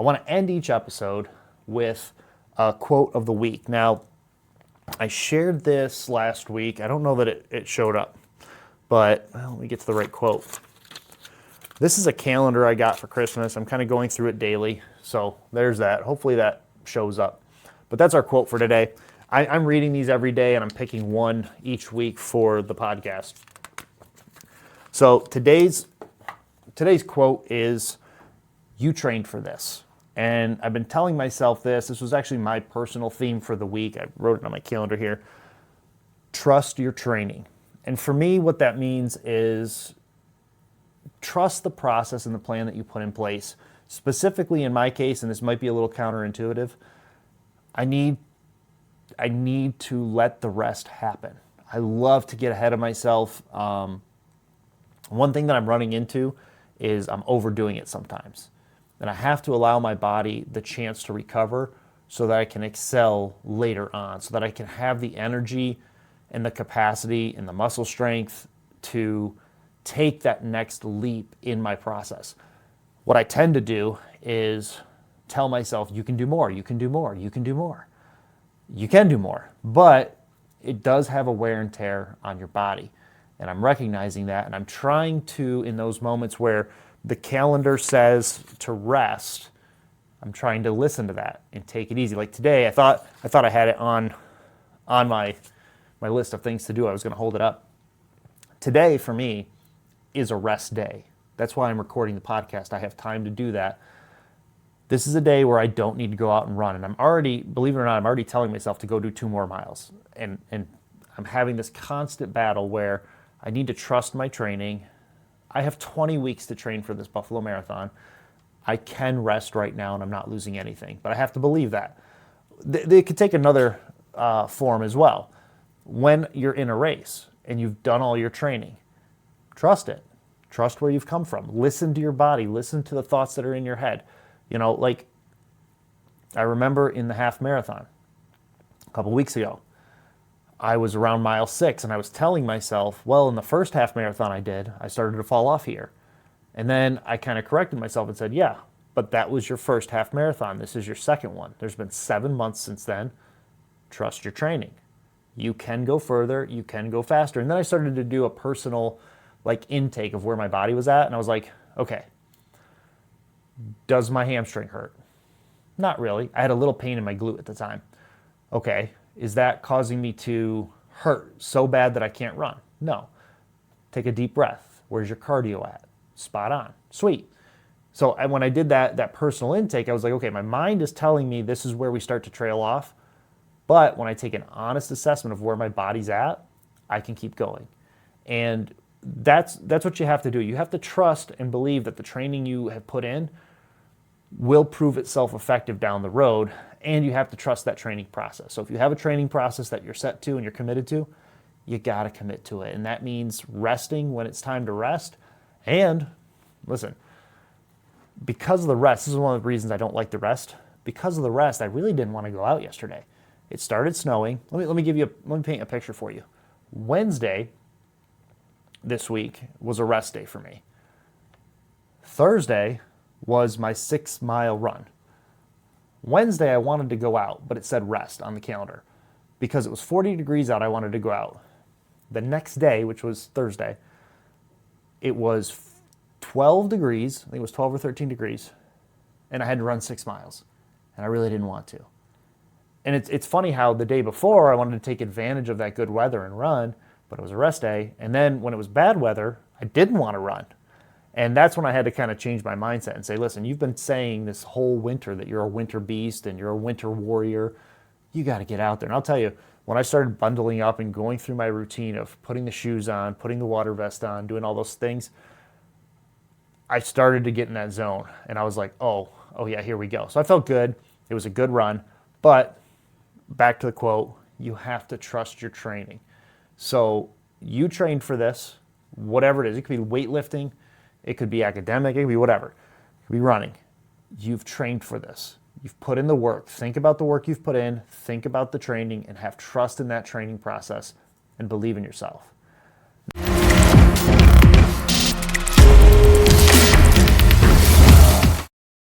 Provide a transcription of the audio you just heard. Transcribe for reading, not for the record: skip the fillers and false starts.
want to end each episode with a quote of the week. Now, I shared this last week. I don't know that it showed up, but let me get to the right quote. This is a calendar I got for Christmas. I'm kind of going through it daily, so there's that. Hopefully that shows up. But that's our quote for today. I'm reading these every day, and I'm picking one each week for the podcast. So today's quote is, "You trained for this." And I've been telling myself this. This was actually my personal theme for the week. I wrote it on my calendar here. Trust your training. And for me, what that means is trust the process and the plan that you put in place. Specifically in my case, and this might be a little counterintuitive, I need to let the rest happen. I love to get ahead of myself. One thing that I'm running into is I'm overdoing it sometimes. And I have to allow my body the chance to recover so that I can excel later on, so that I can have the energy and the capacity and the muscle strength to take that next leap in my process. What I tend to do is tell myself, you can do more, you can do more, you can do more. You can do more, but it does have a wear and tear on your body. And I'm recognizing that, and I'm trying to, in those moments where the calendar says to rest, I'm trying to listen to that and take it easy. Like today, I thought I had it on my list of things to do. I was going to hold it up. Today, for me, is a rest day. That's why I'm recording the podcast. I have time to do that. This is a day where I don't need to go out and run. And I'm already, believe it or not, I'm already telling myself to go do 2 more miles. And I'm having this constant battle where I need to trust my training. I have 20 weeks to train for this Buffalo Marathon. I can rest right now and I'm not losing anything, but I have to believe that. They could take another form as well. When you're in a race and you've done all your training, trust it. Trust where you've come from. Listen to your body. Listen to the thoughts that are in your head. You know, like I remember in the half marathon a couple weeks ago, I was around mile 6 and I was telling myself, well, in the first half marathon I started to fall off here. And then I kind of corrected myself and said, yeah, but that was your first half marathon. This is your second one. There's been 7 months since then. Trust your training. You can go further. You can go faster. And then I started to do a personal intake of where my body was at. And I was like, okay, does my hamstring hurt? Not really. I had a little pain in my glute at the time. Okay, is that causing me to hurt so bad that I can't run? No. Take a deep breath. Where's your cardio at? Spot on. Sweet. So when I did that personal intake, I was like, okay, my mind is telling me this is where we start to trail off. But when I take an honest assessment of where my body's at, I can keep going. And that's what you have to do. You have to trust and believe that the training you have put in will prove itself effective down the road, and you have to trust that training process. So if you have a training process that you're set to and you're committed to, you got to commit to it. And that means resting when it's time to rest. And listen, because of the rest, this is one of the reasons I don't like the rest. Because of the rest, I really didn't want to go out yesterday. It started snowing. Let me paint a picture for you. Wednesday this week was a rest day for me. Thursday was my 6-mile run. Wednesday, I wanted to go out, but it said rest on the calendar. Because it was 40 degrees out, I wanted to go out. The next day, which was Thursday, it was 12 degrees. I think it was 12 or 13 degrees. And I had to run 6 miles. And I really didn't want to. And it's funny how the day before, I wanted to take advantage of that good weather and run, but it was a rest day. And then when it was bad weather, I didn't want to run. And that's when I had to kind of change my mindset and say, listen, you've been saying this whole winter that you're a winter beast and you're a winter warrior. You got to get out there. And I'll tell you, when I started bundling up and going through my routine of putting the shoes on, putting the water vest on, doing all those things, I started to get in that zone. And I was like, oh yeah, here we go. So I felt good. It was a good run. But back to the quote, you have to trust your training. So you trained for this, whatever it is. It could be weightlifting. It could be academic. It could be whatever. It could be running. You've trained for this. You've put in the work. Think about the work you've put in. Think about the training and have trust in that training process and believe in yourself.